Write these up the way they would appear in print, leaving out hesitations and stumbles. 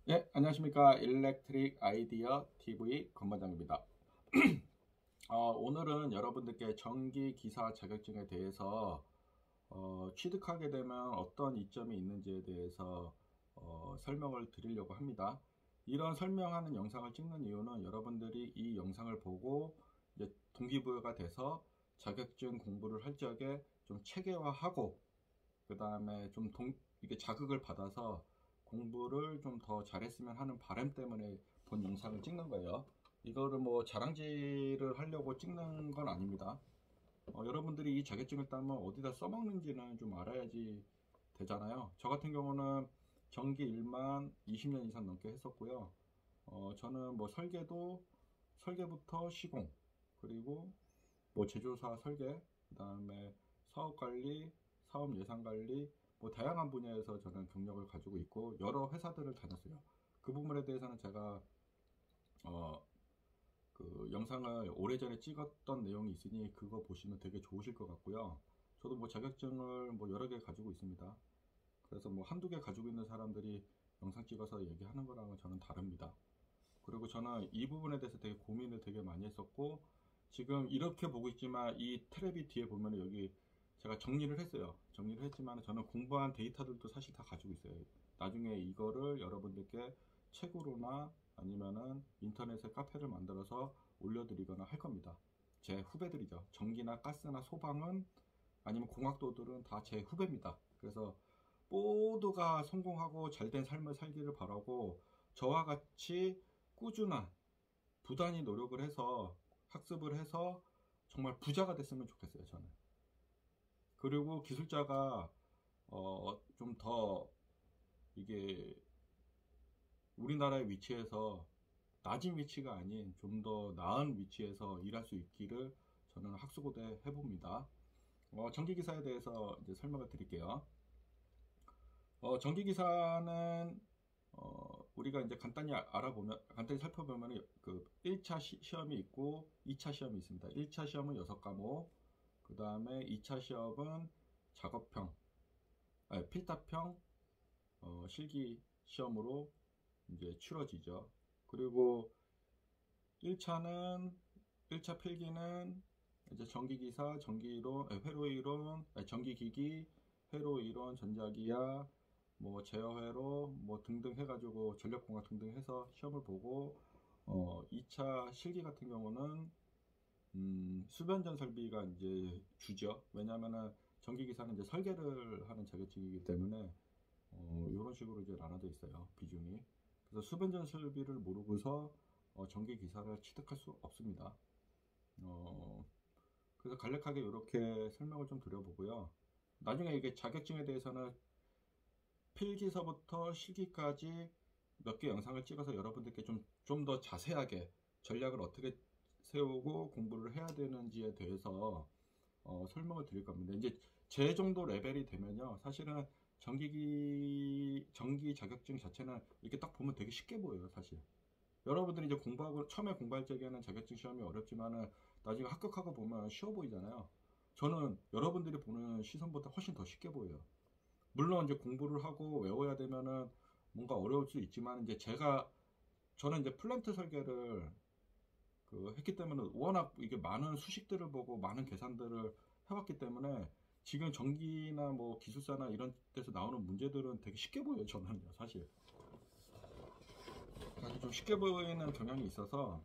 예, 안녕하십니까. 일렉트릭 아이디어 TV 권반장입니다. 오늘은 여러분들께 전기 기사 자격증에 대해서 취득하게 되면 어떤 이점이 있는지에 대해서 설명을 드리려고 합니다. 이런 설명하는 영상을 찍는 이유는 여러분들이 이 영상을 보고 이제 동기부여가 돼서 자격증 공부를 할 적에 좀 체계화하고 그 다음에 좀 이게 자극을 받아서 공부를 좀 더 잘했으면 하는 바람 때문에 본 영상을 찍는 거예요. 이거를 뭐 자랑질을 하려고 찍는 건 아닙니다. 여러분들이 이 자격증을 따면 어디다 써먹는지는 좀 알아야지 되잖아요. 저 같은 경우는 전기 일만 20년 이상 넘게 했었고요. 저는 뭐 설계부터 시공, 그리고 뭐 제조사 설계, 그 다음에 사업관리, 사업 예산관리, 뭐 다양한 분야에서 저는 경력을 가지고 있고 여러 회사들을 다녔어요. 그 부분에 대해서는 제가 어, 그 영상을 오래전에 찍었던 내용이 있으니 그거 보시면 되게 좋으실 것 같고요. 저도 뭐 자격증을 뭐 여러 개 가지고 있습니다. 그래서 뭐 한두 개 가지고 있는 사람들이 영상 찍어서 얘기하는 거랑은 저는 다릅니다. 그리고 저는 이 부분에 대해서 되게 고민을 되게 많이 했었고, 지금 이렇게 보고 있지만 이 테레비 뒤에 보면 여기 제가 정리를 했어요. 정리를 했지만 저는 공부한 데이터들도 사실 다 가지고 있어요. 나중에 이거를 여러분들께 책으로나 아니면은 인터넷에 카페를 만들어서 올려드리거나 할 겁니다. 제 후배들이죠. 전기나 가스나 소방은 아니면 공학도들은 다 제 후배입니다. 그래서 모두가 성공하고 잘된 삶을 살기를 바라고 저와 같이 꾸준한 부단히 노력을 해서 학습을 해서 정말 부자가 됐으면 좋겠어요, 저는. 그리고 기술자가 좀 더 이게 우리나라의 위치에서 낮은 위치가 아닌 좀 더 나은 위치에서 일할 수 있기를 저는 학수고대 해봅니다. 전기기사에 대해서 이제 설명을 드릴게요. 전기기사는 우리가 이제 간단히 알아보면, 간단히 살펴보면 그 1차 시험이 있고 2차 시험이 있습니다. 1차 시험은 6과목, 그 다음에 2차 시험은 작업형, 아니, 필답형, 실기 시험으로 이제 치러지죠. 그리고 1차는, 1차 필기는 이제 전기기사, 전기이론, 회로이론, 전기기기, 회로이론, 전자기하, 뭐 제어회로 뭐 등등 해가지고 전력공학 등등 해서 시험을 보고 2차 실기 같은 경우는 수변전 설비가 이제 주죠. 왜냐하면은 전기기사는 이제 설계를 하는 자격증이기 때문에 이런 식으로 이제 나눠져 있어요, 비중이. 그래서 수변전 설비를 모르고서 전기기사를 취득할 수 없습니다. 어, 그래서 간략하게 이렇게 설명을 좀 드려보고요. 나중에 이게 자격증에 대해서는 필기서부터 실기까지 몇 개 영상을 찍어서 여러분들께 좀 더 자세하게 전략을 어떻게 세우고 공부를 해야 되는지에 대해서 설명을 드릴 겁니다. 이제 제 정도 레벨이 되면요. 사실은 전기 자격증 자체는 이렇게 딱 보면 되게 쉽게 보여요, 사실. 여러분들이 이제 공부하고, 처음에 공부할 적에는 자격증 시험이 어렵지만은 나중에 합격하고 보면 쉬워 보이잖아요. 저는 여러분들이 보는 시선보다 훨씬 더 쉽게 보여요. 물론 이제 공부를 하고 외워야 되면은 뭔가 어려울 수 있지만 이제 저는 이제 플랜트 설계를 했기 때문에 워낙 이게 많은 수식들을 보고 많은 계산들을 해왔기 때문에 지금 전기나 뭐 기술사나 이런 데서 나오는 문제들은 되게 쉽게 보여요, 저는요, 사실. 사실 좀 쉽게 보이는 경향이 있어서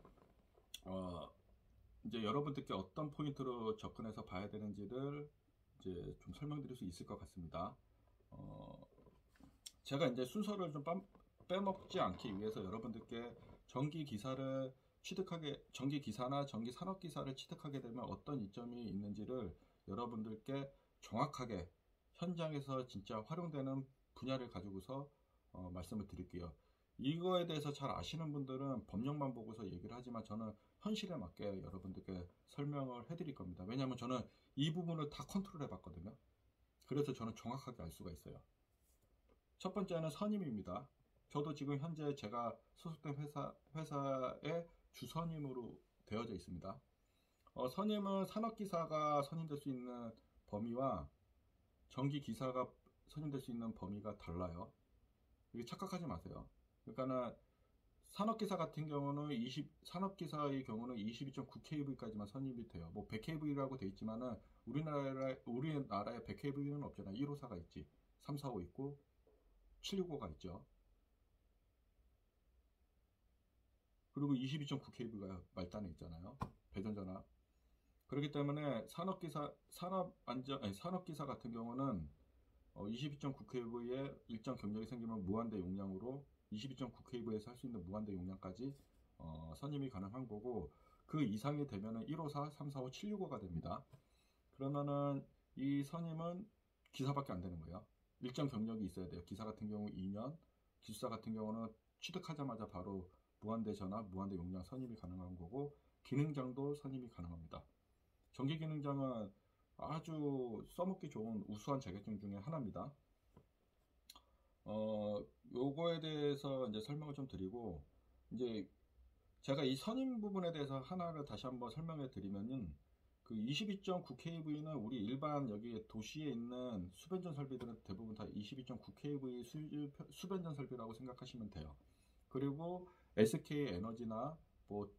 어, 이제 여러분들께 어떤 포인트로 접근해서 봐야 되는지를 이제 좀 설명드릴 수 있을 것 같습니다. 어, 제가 이제 순서를 좀 빼먹지 않기 위해서 여러분들께 전기 기사나 전기 산업 기사를 취득하게 되면 어떤 이점이 있는지를 여러분들께 정확하게 현장에서 진짜 활용되는 분야를 가지고서 말씀을 드릴게요. 이거에 대해서 잘 아시는 분들은 법령만 보고서 얘기를 하지만 저는 현실에 맞게 여러분들께 설명을 해드릴 겁니다. 왜냐하면 저는 이 부분을 다 컨트롤 해봤거든요. 그래서 저는 정확하게 알 수가 있어요. 첫 번째는 선임입니다. 저도 지금 현재 제가 소속된 회사의 주선임으로 되어져 있습니다. 선임은 산업기사가 선임될 수 있는 범위와 전기기사가 선임될 수 있는 범위가 달라요. 이게 착각하지 마세요. 그러니까는 산업기사 같은 경우는 산업기사의 경우는 22.9kV까지만 선입이 돼요. 뭐 100kV라고 돼 있지만은 우리나라에 100kV는 없잖아. 154가 있지. 345 있고 765가 있죠. 그리고 22.9kV가 말단에 있잖아요. 배전전압. 그렇기 때문에 산업기사 같은 경우는 22.9kV에 일정 경력이 생기면 무한대 용량으로 22.9kV에서 할 수 있는 무한대 용량까지 선임이 가능한 거고, 그 이상이 되면은 154, 345, 765가 됩니다. 그러면은 이 선임은 기사밖에 안 되는 거예요. 일정 경력이 있어야 돼요. 기사 같은 경우 2년, 기술사 같은 경우는 취득하자마자 바로 무한대 전압, 무한대 용량 선임이 가능한 거고, 기능장도 선임이 가능합니다. 전기기능장은 아주 써먹기 좋은 우수한 자격증 중에 하나입니다. 요거에 대해서 이제 설명을 좀 드리고, 이제 제가 이 선임 부분에 대해서 하나를 다시 한번 설명해 드리면은, 그 22.9kV는 우리 일반 여기 도시에 있는 수변전 설비들은 대부분 다 22.9kV 수변전 설비라고 생각하시면 돼요. 그리고 SK 에너지나 뭐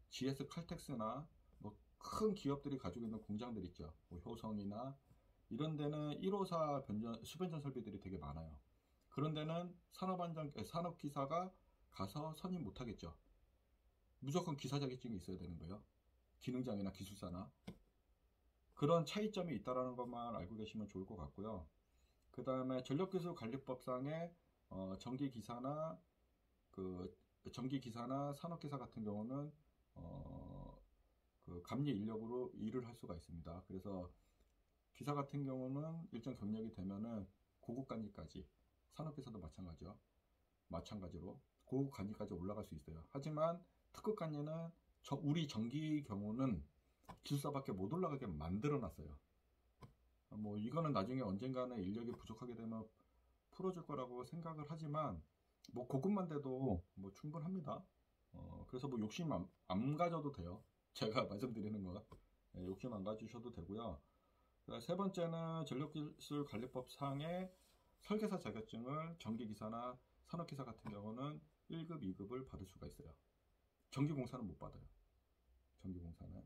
GS 칼텍스나 뭐 큰 기업들이 가지고 있는 공장들 있죠. 뭐 효성이나 이런 데는 154 수변전 설비들이 되게 많아요. 그런 데는 산업기사가 가서 선임 못 하겠죠. 무조건 기사 자격증이 있어야 되는 거예요. 기능장이나 기술사나. 그런 차이점이 있다는 것만 알고 계시면 좋을 것 같고요. 그 다음에 전력기술관리법상의 전기기사나 그 전기기사나 산업기사 같은 경우는 그 감리 인력으로 일을 할 수가 있습니다. 그래서 기사 같은 경우는 일정 경력이 되면은 고급관리까지, 산업기사도 마찬가지로 고급관리까지 올라갈 수 있어요. 하지만 특급관리는 우리 전기 경우는 기술사밖에 못 올라가게 만들어 놨어요. 뭐 이거는 나중에 언젠가는 인력이 부족하게 되면 풀어줄 거라고 생각을 하지만, 뭐 고급만 돼도 뭐 충분합니다. 그래서 뭐 욕심 안 가져도 돼요. 제가 말씀드리는 거 욕심 안 가지셔도 되고요. 세 번째는 전력기술관리법상의 설계사 자격증을 전기기사나 산업기사 같은 경우는 1급, 2급을 받을 수가 있어요. 전기공사는 못 받아요. 전기공사는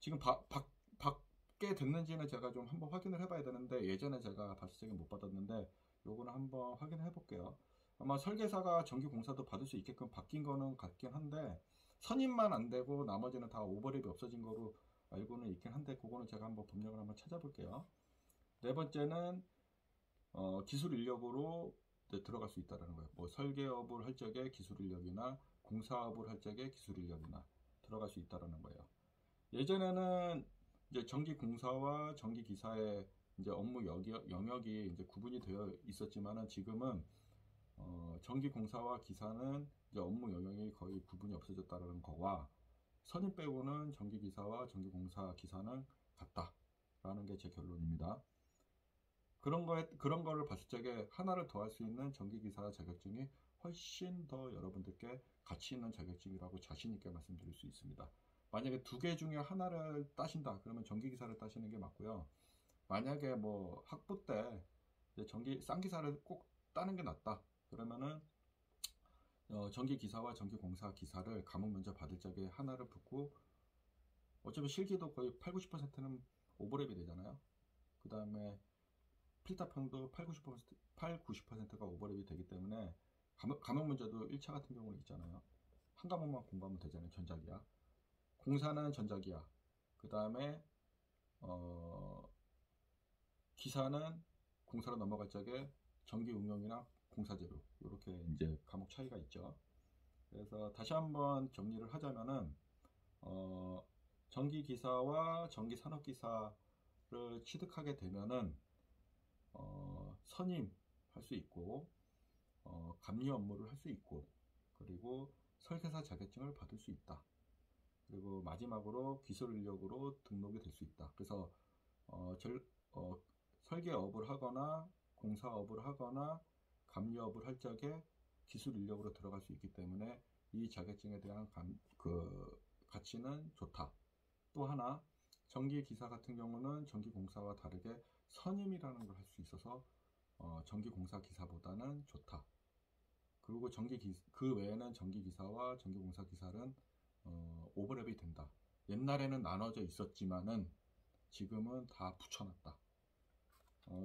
지금 받게 됐는지는 제가 좀 한번 확인을 해봐야 되는데, 예전에 제가 봤을 적에 못 받았는데 요거는 한번 확인해 볼게요. 아마 설계사가 전기공사도 받을 수 있게끔 바뀐 거는 같긴 한데, 선임만 안 되고 나머지는 다 오버랩이 없어진 거로 알고는 있긴 한데, 그거는 제가 한번 법령을 한번 찾아볼게요. 네 번째는 기술 인력으로 들어갈 수 있다는 거예요. 뭐 설계업을 할 적에 기술 인력이나 공사업을 할 적에 기술 인력이나 들어갈 수 있다는 거예요. 예전에는 이제 전기공사와 전기기사의 이제 업무 영역이 이제 구분이 되어 있었지만은, 지금은 전기공사와 기사는 이제 업무 영역이 거의 구분이 없어졌다는 거와, 선임 빼고는 전기기사와 전기공사 기사는 같다라는 게 제 결론입니다. 그런 거를 봤을 적에 하나를 더 할 수 있는 전기기사 자격증이 훨씬 더 여러분들께 가치 있는 자격증이라고 자신 있게 말씀드릴 수 있습니다. 만약에 두 개 중에 하나를 따신다 그러면 전기기사를 따시는 게 맞고요. 만약에 뭐 학부 때 쌍기사를 꼭 따는 게 낫다 그러면은 전기기사와 전기공사 기사를 과목 면접 받을 적에 하나를 붙고, 어차피 실기도 거의 8, 90%는 오버랩이 되잖아요. 그 다음에 필답형도 8, 90%가 오버랩이 되기 때문에 과목 문제도 1차 같은 경우는 있잖아요. 한 과목만 공부하면 되잖아요. 전자기하. 공사는 전자기하. 그 다음에 기사는 공사로 넘어갈 적에 전기 응용이나 공사재료, 이렇게 이제 과목 차이가 있죠. 그래서 다시 한번 정리를 하자면은 전기기사와 전기산업기사를 취득하게 되면은 선임할 수 있고, 감리 업무를 할 수 있고, 그리고 설계사 자격증을 받을 수 있다. 그리고 마지막으로 기술 인력으로 등록이 될 수 있다. 그래서 설계업을 하거나 공사업을 하거나 감리업을 할 적에 기술 인력으로 들어갈 수 있기 때문에 이 자격증에 대한 가치는 좋다. 또 하나, 전기기사 같은 경우는 전기공사와 다르게 선임이라는 걸 할 수 있어서 전기공사 기사보다는 좋다. 그리고 그 외에는 전기기사와 전기공사기사는 오버랩이 된다. 옛날에는 나눠져 있었지만은 지금은 다 붙여놨다.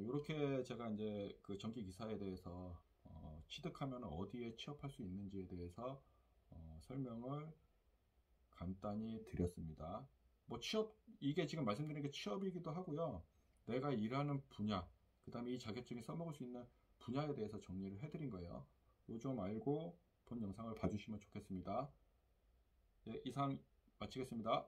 이렇게 제가 이제 그 전기기사에 대해서 취득하면 어디에 취업할 수 있는지에 대해서 설명을 간단히 드렸습니다. 뭐 이게 지금 말씀드린 게 취업이기도 하고요. 내가 일하는 분야, 그 다음에 이 자격증이 써먹을 수 있는 분야에 대해서 정리를 해드린 거예요. 요 점 알고 본 영상을 봐주시면 좋겠습니다. 네, 이상 마치겠습니다.